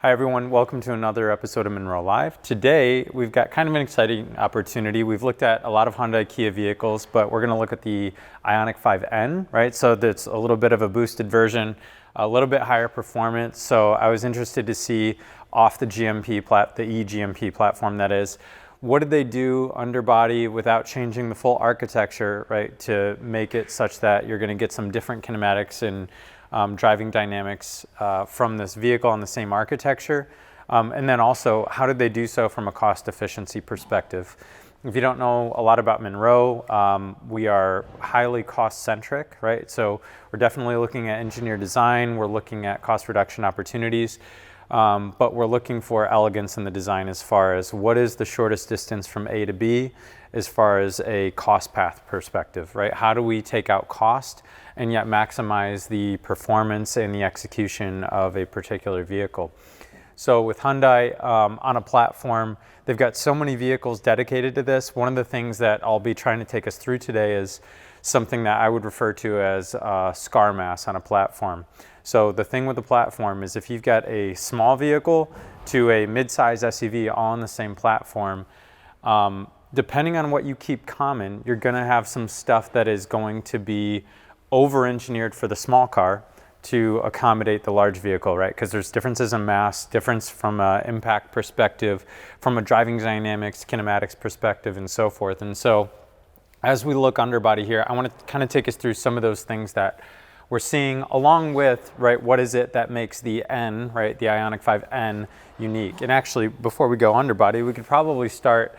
Hi everyone, welcome to another episode of Munro Live. Today we've got kind of an exciting opportunity. We've looked at a lot of Hyundai-Kia vehicles, but we're going to look at the IONIQ 5N, right? So that's a little bit of a boosted version, a little bit higher performance. So I was interested to see off the GMP the eGMP platform that is, what did they do underbody without changing the full architecture, right? To make it such that you're going to get some different kinematics and driving dynamics from this vehicle on the same architecture. And then also, how did they do so from a cost efficiency perspective? If you don't know a lot about Munro, we are highly cost centric, right? So we're definitely looking at engineer design, we're looking at cost reduction opportunities, but we're looking for elegance in the design as far as what is the shortest distance from A to B as far as a cost path perspective, right? How do we take out cost and yet maximize the performance and the execution of a particular vehicle? So with Hyundai on a platform, they've got so many vehicles dedicated to this. One of the things that I'll be trying to take us through today is something that I would refer to as scar mass on a platform. So the thing with the platform is if you've got a small vehicle to a mid-size SUV all on the same platform, depending on what you keep common, you're gonna have some stuff that is going to be over-engineered for the small car to accommodate the large vehicle, right? Because there's differences in mass, difference from an impact perspective, from a driving dynamics, kinematics perspective, and so forth. And so as we look underbody here, I want to kind of take us through some of those things that we're seeing along with, right, what is it that makes the N, right, the IONIQ 5N unique. And actually, before we go underbody, we could probably start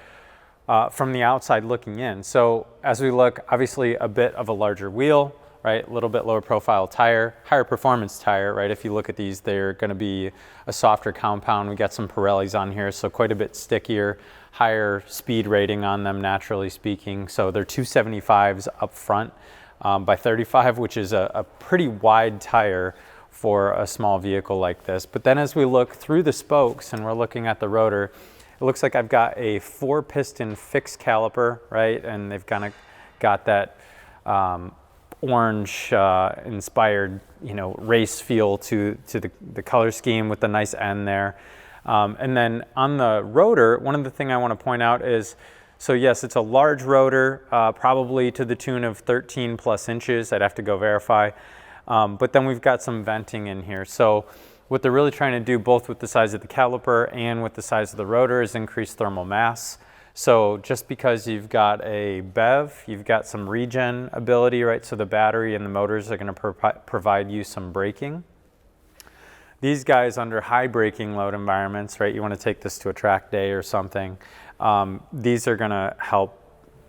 from the outside looking in. So as we look, obviously a bit of a larger wheel, right? A little bit lower profile tire, higher performance tire, right? If you look at these, they're gonna be a softer compound. We got some Pirellis on here, so quite a bit stickier, higher speed rating on them, naturally speaking. So they're 275s up front by 35, which is a pretty wide tire for a small vehicle like this. But then as we look through the spokes and we're looking at the rotor, it looks like I've got a 4-piston fixed caliper, right? And they've kind of got that orange inspired, race feel to the color scheme with the nice N there. And then on the rotor, one of the things I want to point out is, so yes, it's a large rotor, probably to the tune of 13 plus inches. I'd have to go verify. But then we've got some venting in here. So what they're really trying to do, both with the size of the caliper and with the size of the rotor, is increase thermal mass. So just because you've got a BEV, you've got some regen ability, right? So the battery and the motors are going to provide you some braking. These guys under high braking load environments, right? You want to take this to a track day or something. These are going to help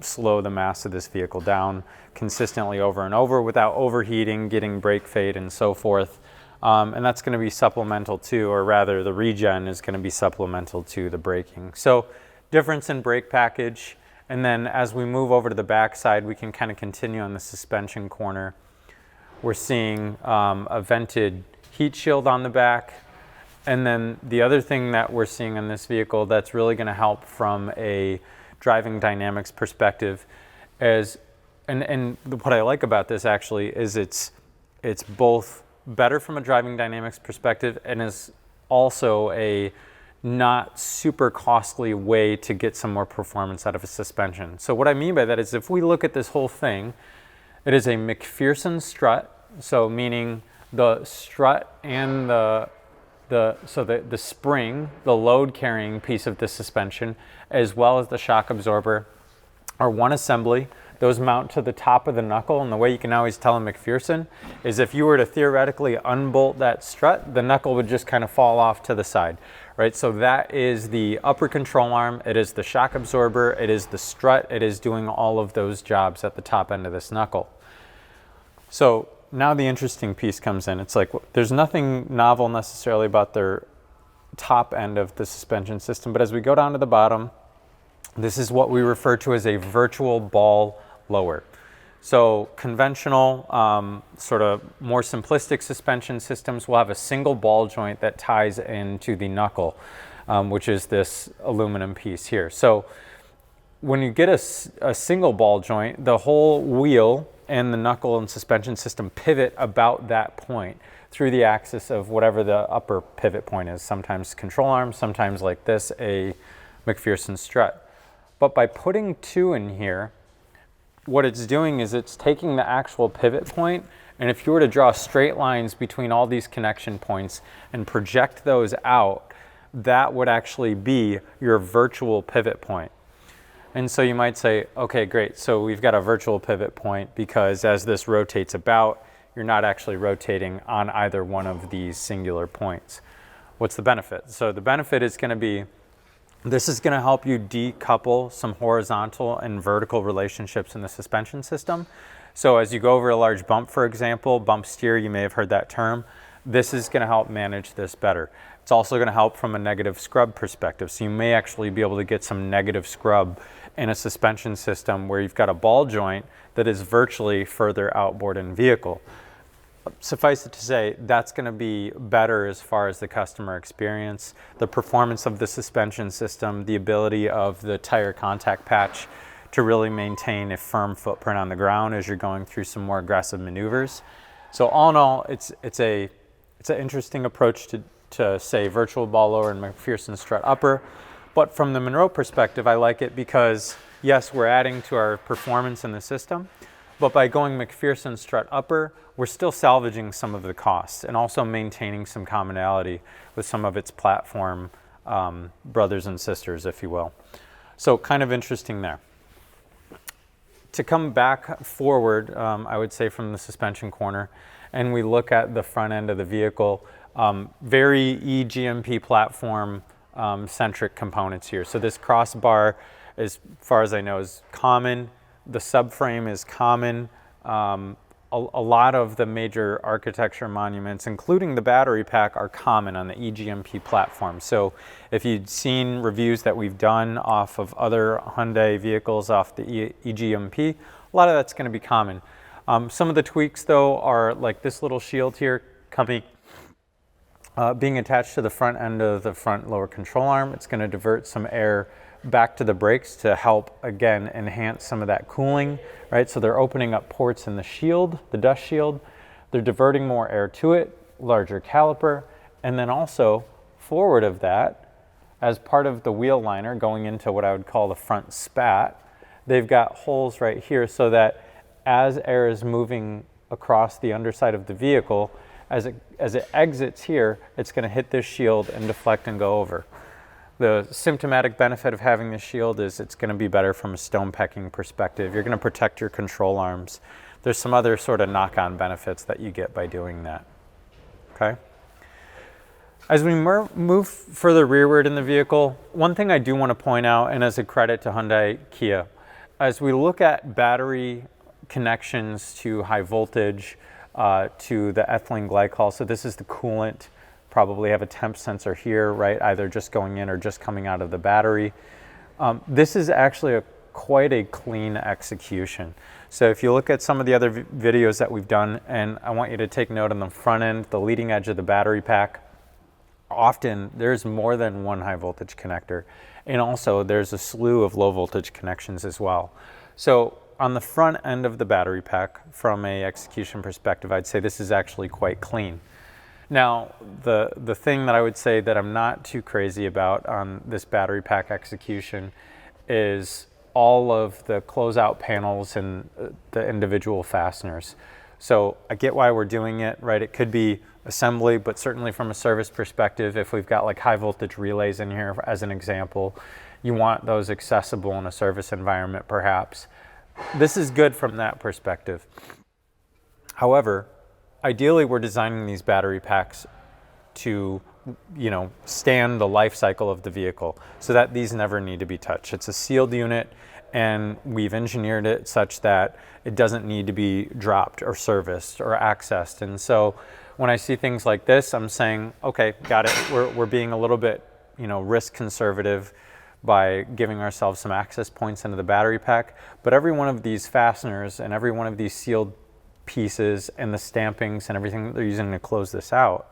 slow the mass of this vehicle down consistently over and over without overheating, getting brake fade and so forth. And that's going to be supplemental to, or rather the regen is going to be supplemental to the braking. So difference in brake package, and then as we move over to the back side, we can kind of continue on the suspension corner. We're seeing a vented heat shield on the back, and then the other thing that we're seeing on this vehicle that's really going to help from a driving dynamics perspective is, and what I like about this actually is it's both better from a driving dynamics perspective and is also a not super costly way to get some more performance out of a suspension. So what I mean by that is if we look at this whole thing, it is a McPherson strut, so meaning the strut and the spring, the load carrying piece of the suspension, as well as the shock absorber are one assembly. Those mount to the top of the knuckle, and the way you can always tell a McPherson is if you were to theoretically unbolt that strut, the knuckle would just kind of fall off to the side, right? So that is the upper control arm, it is the shock absorber, it is the strut, it is doing all of those jobs at the top end of this knuckle. So now the interesting piece comes in. It's like there's nothing novel necessarily about their top end of the suspension system, but as we go down to the bottom, this is what we refer to as a virtual ball lower. So conventional, sort of more simplistic suspension systems will have a single ball joint that ties into the knuckle, which is this aluminum piece here. So when you get a single ball joint, the whole wheel and the knuckle and suspension system pivot about that point. through the axis of whatever the upper pivot point is, sometimes control arm, sometimes like this, a McPherson strut. But by putting 2 in here, what it's doing is it's taking the actual pivot point, and if you were to draw straight lines between all these connection points and project those out, that would actually be your virtual pivot point. And so you might say, okay, great, so we've got a virtual pivot point because as this rotates about, you're not actually rotating on either one of these singular points. What's the benefit? So the benefit is going to be, this is going to help you decouple some horizontal and vertical relationships in the suspension system. So as you go over a large bump, for example, bump steer, you may have heard that term, this is going to help manage this better. It's also going to help from a negative scrub perspective. So you may actually be able to get some negative scrub in a suspension system where you've got a ball joint that is virtually further outboard in vehicle. Suffice it to say, that's going to be better as far as the customer experience, the performance of the suspension system, the ability of the tire contact patch to really maintain a firm footprint on the ground as you're going through some more aggressive maneuvers. So all in all, it's an interesting approach to say virtual ball lower and McPherson strut upper. But from the Munro perspective, I like it because yes, we're adding to our performance in the system, but by going McPherson strut upper, we're still salvaging some of the costs and also maintaining some commonality with some of its platform brothers and sisters, if you will. So kind of interesting there. To come back forward, I would say from the suspension corner, and we look at the front end of the vehicle, very eGMP platform centric components here. So this crossbar, as far as I know, is common. The subframe is common. A lot of the major architecture monuments, including the battery pack, are common on the eGMP platform. So if you'd seen reviews that we've done off of other Hyundai vehicles off the eGMP, a lot of that's going to be common. Some of the tweaks, though, are like this little shield here being attached to the front end of the front lower control arm. It's going to divert some air back to the brakes to help, again, enhance some of that cooling, right? So they're opening up ports in the shield, the dust shield. They're diverting more air to it, larger caliper, and then also forward of that, as part of the wheel liner going into what I would call the front spat, they've got holes right here so that as air is moving across the underside of the vehicle, as it exits here, it's going to hit this shield and deflect and go over. The symptomatic benefit of having this shield is it's going to be better from a stone pecking perspective. You're going to protect your control arms. There's some other sort of knock-on benefits that you get by doing that. Okay? As we move further rearward in the vehicle, one thing I do want to point out, and as a credit to Hyundai-Kia, as we look at battery connections to high voltage, to the ethylene glycol, so this is the coolant, probably have a temp sensor here, right? Either just going in or just coming out of the battery. This is actually quite a clean execution. So if you look at some of the other videos that we've done, and I want you to take note on the front end, the leading edge of the battery pack, often there's more than one high voltage connector. And also there's a slew of low voltage connections as well. So on the front end of the battery pack, from a execution perspective, I'd say this is actually quite clean. Now, the thing that I would say that I'm not too crazy about on this battery pack execution is all of the closeout panels and the individual fasteners. So I get why we're doing it, right? It could be assembly, but certainly from a service perspective, if we've got like high voltage relays in here as an example, you want those accessible in a service environment perhaps. This is good from that perspective. However, ideally, we're designing these battery packs to, stand the life cycle of the vehicle so that these never need to be touched. It's a sealed unit, and we've engineered it such that it doesn't need to be dropped or serviced or accessed. And so when I see things like this, I'm saying, okay, got it. We're being a little bit, risk conservative by giving ourselves some access points into the battery pack. But every one of these fasteners and every one of these sealed pieces and the stampings and everything that they're using to close this out,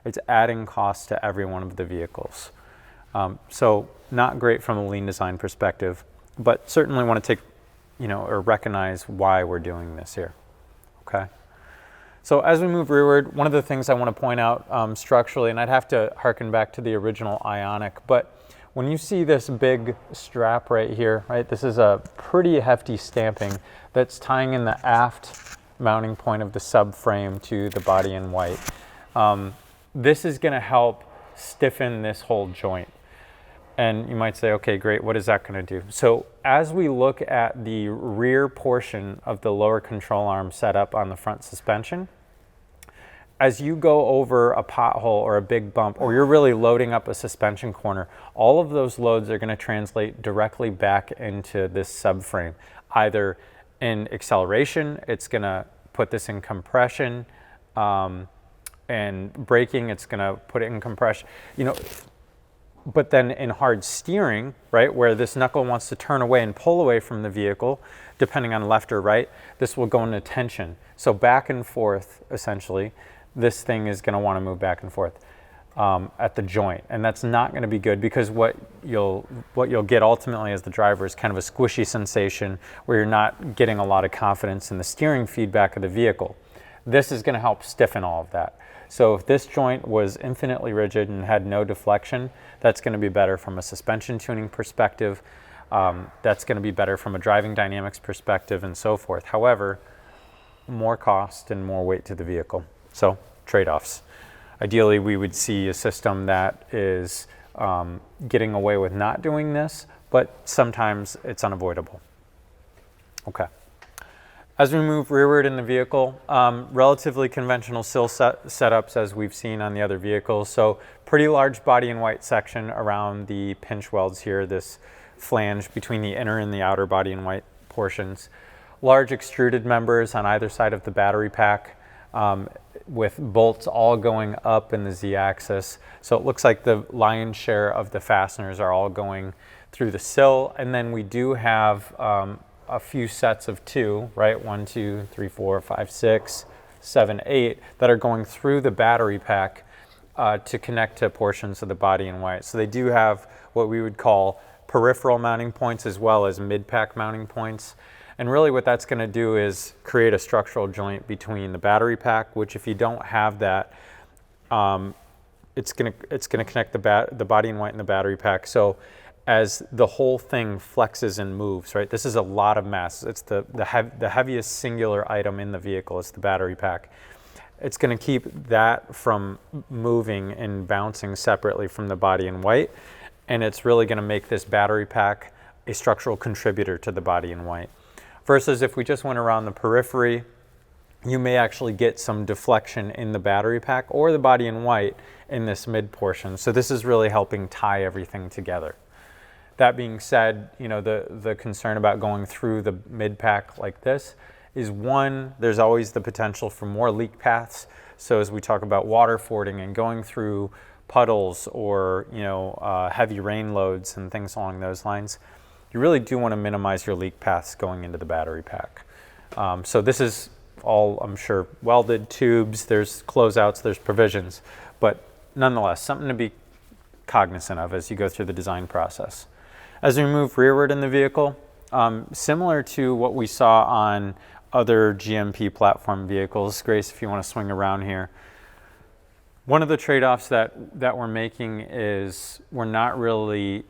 it's adding cost to every one of the vehicles. So not great from a lean design perspective, but certainly want to take, or recognize why we're doing this here. Okay. So as we move rearward, one of the things I want to point out structurally, and I'd have to harken back to the original IONIQ, but when you see this big strap right here, right, this is a pretty hefty stamping that's tying in the aft mounting point of the subframe to the body in white. This is going to help stiffen this whole joint. And you might say, okay, great, what is that going to do? So as we look at the rear portion of the lower control arm setup on the front suspension, as you go over a pothole or a big bump, or you're really loading up a suspension corner, all of those loads are going to translate directly back into this subframe. Either in acceleration, it's going to put this in compression, and braking, it's going to put it in compression. You know, but then in hard steering, right, where this knuckle wants to turn away and pull away from the vehicle, depending on left or right, this will go into tension. So back and forth, essentially, this thing is going to want to move back and forth at the joint. And that's not going to be good, because what you'll get ultimately as the driver is kind of a squishy sensation where you're not getting a lot of confidence in the steering feedback of the vehicle. This is going to help stiffen all of that. So if this joint was infinitely rigid and had no deflection, that's going to be better from a suspension tuning perspective. That's going to be better from a driving dynamics perspective and so forth. However, more cost and more weight to the vehicle. So trade-offs. Ideally, we would see a system that is getting away with not doing this, but sometimes it's unavoidable. Okay. As we move rearward in the vehicle, relatively conventional sill setups as we've seen on the other vehicles. So pretty large body in white section around the pinch welds here, this flange between the inner and the outer body in white portions. Large extruded members on either side of the battery pack, with bolts all going up in the Z-axis. So it looks like the lion's share of the fasteners are all going through the sill. And then we do have a few sets of two, right? 1, 2, 3, 4, 5, 6, 7, 8 that are going through the battery pack to connect to portions of the body in white. So they do have what we would call peripheral mounting points as well as mid-pack mounting points. And really what that's going to do is create a structural joint between the battery pack, which if you don't have that, it's going to connect the body in white and the battery pack. So as the whole thing flexes and moves, right? This is a lot of mass. It's the heaviest singular item in the vehicle. It's the battery pack. It's going to keep that from moving and bouncing separately from the body in white. And it's really going to make this battery pack a structural contributor to the body in white. Versus if we just went around the periphery, you may actually get some deflection in the battery pack or the body in white in this mid portion. So this is really helping tie everything together. That being said, you know, the concern about going through the mid pack like this is, one, there's always the potential for more leak paths. So as we talk about water fording and going through puddles or, you know, heavy rain loads and things along those lines, you really do want to minimize your leak paths going into the battery pack. So this is all, I'm sure, welded tubes, there's closeouts, there's provisions, but nonetheless, something to be cognizant of as you go through the design process. As we move rearward in the vehicle, similar to what we saw on other GMP platform vehicles, Grace, if you want to swing around here, one of the trade-offs that we're making is we're not really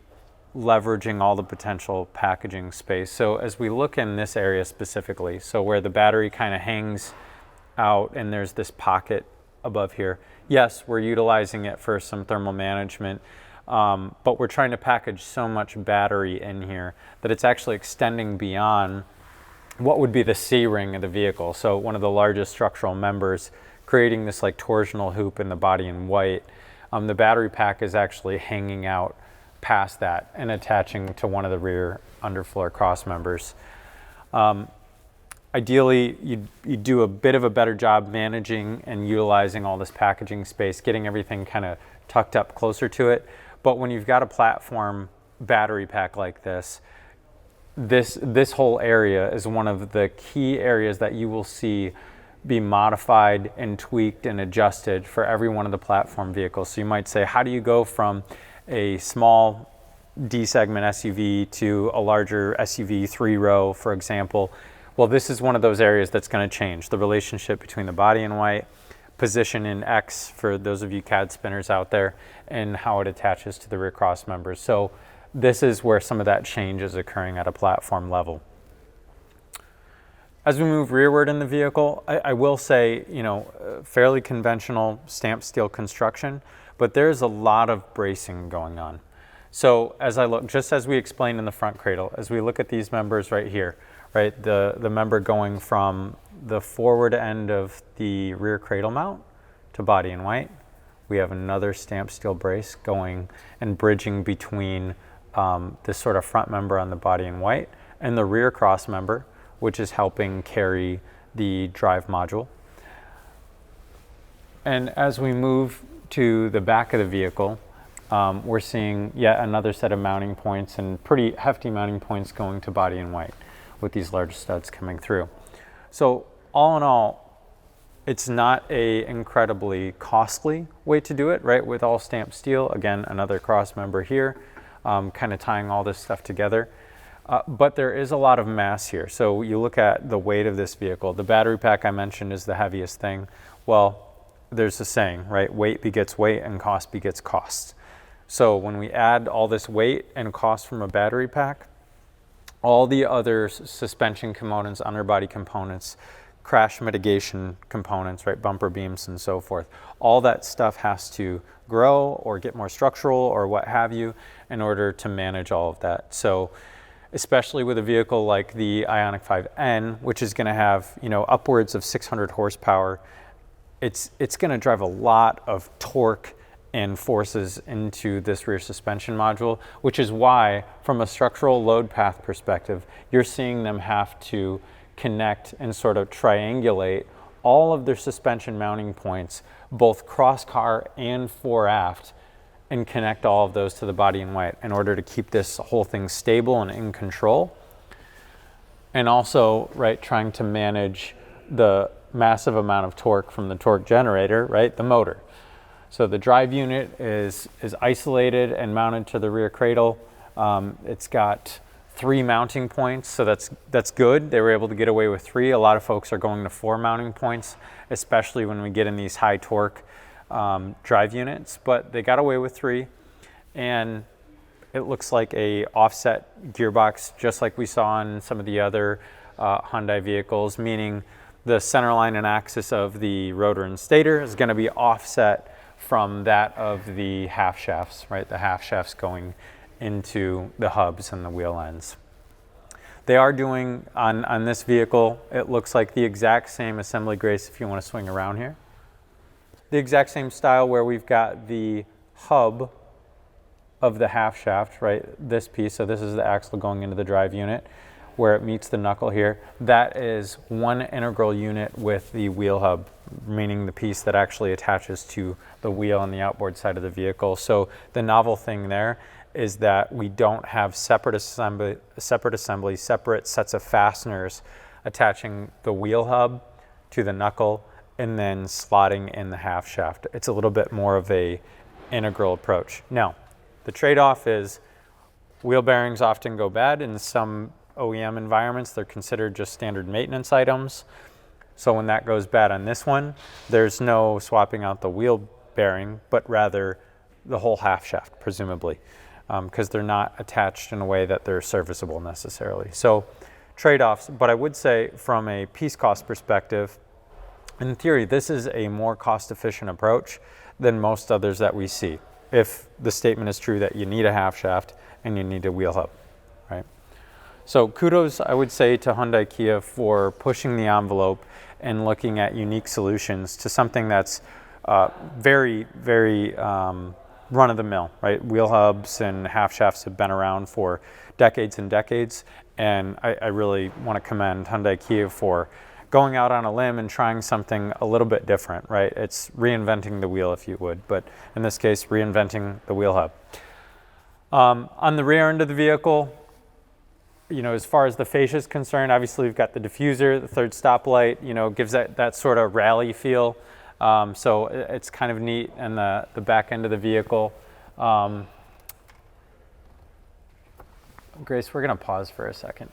leveraging all the potential packaging space. So as we look in this area specifically, so where the battery kind of hangs out and there's this pocket above here, yes, we're utilizing it for some thermal management, but we're trying to package so much battery in here that it's actually extending beyond what would be the C-ring of the vehicle. So one of the largest structural members, creating this like torsional hoop in the body in white. The battery pack is actually hanging out past that and attaching to one of the rear underfloor cross members. Ideally, you do a bit of a better job managing and utilizing all this packaging space, getting everything kind of tucked up closer to it. But when you've got a platform battery pack like this, this whole area is one of the key areas that you will see be modified and tweaked and adjusted for every one of the platform vehicles. So you might say, how do you go from a small D-segment SUV to a larger SUV 3-row, for example? Well, this is one of those areas that's going to change. The relationship between the body in white, position in X for those of you CAD spinners out there, and how it attaches to the rear cross members. So this is where some of that change is occurring at a platform level. As we move rearward in the vehicle, I will say, you know, fairly conventional stamped steel construction, but there's a lot of bracing going on. So as I look, just as we explained in the front cradle, as we look at these members right here, right, the member going from the forward end of the rear cradle mount to body in white, we have another stamped steel brace going and bridging between this sort of front member on the body in white and the rear cross member, which is helping carry the drive module. And as we move to the back of the vehicle, we're seeing yet another set of mounting points, and pretty hefty mounting points going to body in white with these large studs coming through. So all in all, it's not a incredibly costly way to do it, right? With all stamped steel, again, another cross member here, kind of tying all this stuff together. But there is a lot of mass here. So you look at the weight of this vehicle. The battery pack I mentioned is the heaviest thing. Well, there's a saying, right? Weight begets weight and cost begets cost. So when we add all this weight and cost from a battery pack, all the other suspension components, underbody components, crash mitigation components, right? Bumper beams and so forth. All that stuff has to grow or get more structural or what have you in order to manage all of that. So especially with a vehicle like the IONIQ 5N, which is going to have, you know, upwards of 600 horsepower, it's going to drive a lot of torque and forces into this rear suspension module, which is why, from a structural load path perspective, you're seeing them have to connect and sort of triangulate all of their suspension mounting points, both cross car and fore aft, and connect all of those to the body in white in order to keep this whole thing stable and in control. And also, right, trying to manage the massive amount of torque from the torque generator, right, the motor. So the drive unit is isolated and mounted to the rear cradle. It's got 3 mounting points, so that's good. They were able to get away with 3. A lot of folks are going to 4 mounting points, especially when we get in these high torque drive units, but they got away with 3, and it looks like a offset gearbox, just like we saw in some of the other Hyundai vehicles, meaning the center line and axis of the rotor and stator is going to be offset from that of the half shafts, right? The half shafts going into the hubs and the wheel ends. They are doing on this vehicle, it looks like the exact same assembly grace, if you want to swing around here. The exact same style where we've got the hub of the half shaft, right? This piece, so this is the axle going into the drive unit where it meets the knuckle here. That is one integral unit with the wheel hub, meaning the piece that actually attaches to the wheel on the outboard side of the vehicle. So the novel thing there is that we don't have separate assembly, separate sets of fasteners attaching the wheel hub to the knuckle and then slotting in the half shaft. It's a little bit more of a integral approach. Now, the trade-off is wheel bearings often go bad. In some OEM environments, they're considered just standard maintenance items. So when that goes bad on this one, there's no swapping out the wheel bearing, but rather the whole half shaft, presumably, because they're not attached in a way that they're serviceable necessarily. So trade-offs, but I would say from a piece cost perspective, in theory, this is a more cost-efficient approach than most others that we see, if the statement is true that you need a half shaft and you need a wheel hub, right? So kudos, I would say, to Hyundai-Kia for pushing the envelope and looking at unique solutions to something that's very, very run-of-the-mill, right? Wheel hubs and half shafts have been around for decades and decades, and I really want to commend Hyundai-Kia for going out on a limb and trying something a little bit different, right? It's reinventing the wheel, if you would, but in this case, reinventing the wheel hub. On the rear end of the vehicle, you know, as far as the fascia is concerned, obviously we've got the diffuser, the third stoplight, you know, gives that sort of rally feel. So it's kind of neat, and the back end of the vehicle. Grace, we're gonna pause for a second.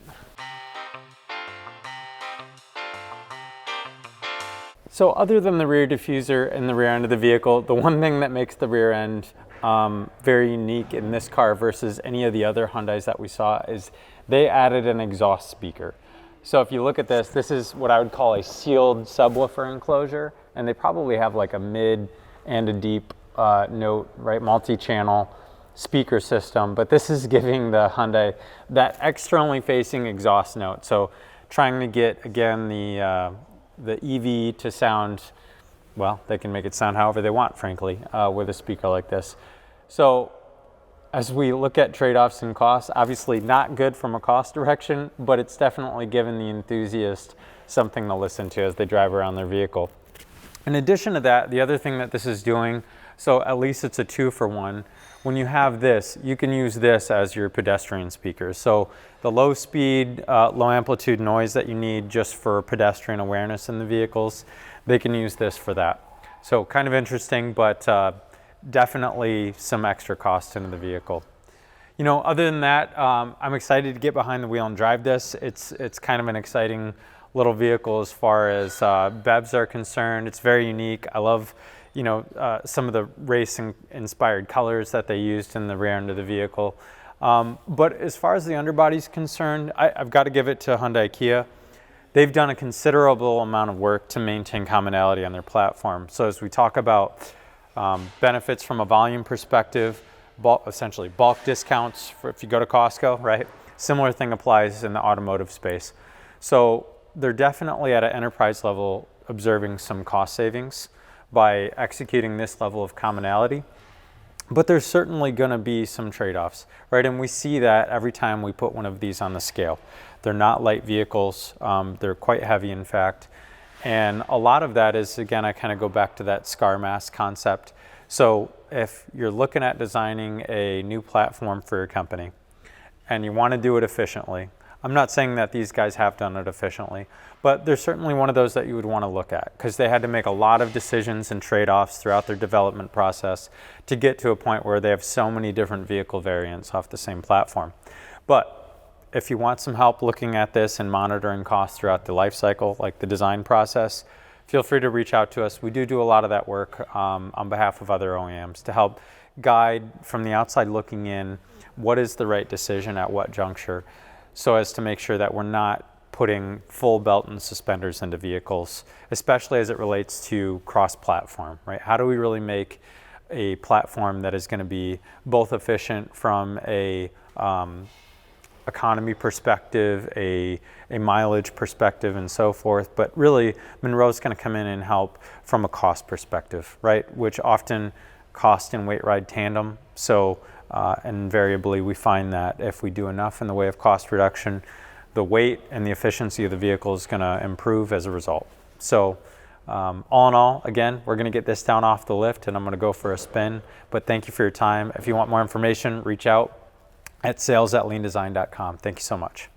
So other than the rear diffuser and the rear end of the vehicle, the one thing that makes the rear end very unique in this car versus any of the other Hyundais that we saw is they added an exhaust speaker. So if you look at this, this is what I would call a sealed subwoofer enclosure, and they probably have like a mid and a deep note, right, multi-channel speaker system, but this is giving the Hyundai that externally facing exhaust note. So trying to get, again, the EV to sound, well, they can make it sound however they want, frankly, with a speaker like this. So as we look at trade-offs and costs, obviously not good from a cost direction, but it's definitely given the enthusiast something to listen to as they drive around their vehicle. In addition to that, the other thing that this is doing, so at least it's a 2-for-1, when you have this, you can use this as your pedestrian speakers. So the low speed, low amplitude noise that you need just for pedestrian awareness in the vehicles, they can use this for that. So kind of interesting, but definitely some extra cost into the vehicle. You know, other than that, I'm excited to get behind the wheel and drive this. It's kind of an exciting little vehicle as far as BEVs are concerned. It's very unique. I love, you know, some of the racing-inspired colors that they used in the rear end of the vehicle. But as far as the underbody is concerned, I've got to give it to Hyundai-Kia. They've done a considerable amount of work to maintain commonality on their platform. So as we talk about benefits from a volume perspective, essentially bulk discounts for if you go to Costco, right? Similar thing applies in the automotive space. So they're definitely at an enterprise level observing some cost savings by executing this level of commonality. But there's certainly going to be some trade-offs, right? And we see that every time we put one of these on the scale. They're not light vehicles. They're quite heavy, in fact. And a lot of that is, again, I kind of go back to that scar mass concept. So if you're looking at designing a new platform for your company and you want to do it efficiently, I'm not saying that these guys have done it efficiently, but they're certainly one of those that you would want to look at because they had to make a lot of decisions and trade-offs throughout their development process to get to a point where they have so many different vehicle variants off the same platform. But if you want some help looking at this and monitoring costs throughout the life cycle, like the design process, feel free to reach out to us. We do a lot of that work on behalf of other OEMs to help guide from the outside looking in what is the right decision at what juncture, so as to make sure that we're not putting full belt and suspenders into vehicles, especially as it relates to cross-platform, right? How do we really make a platform that is going to be both efficient from a economy perspective, a mileage perspective, and so forth, but really Munro's going to come in and help from a cost perspective, right? Which often cost and weight ride tandem. So invariably we find that if we do enough in the way of cost reduction, the weight and the efficiency of the vehicle is going to improve as a result. So all in all, again, we're going to get this down off the lift and I'm going to go for a spin, but thank you for your time. If you want more information, reach out at sales@leandesign.com. Thank you so much.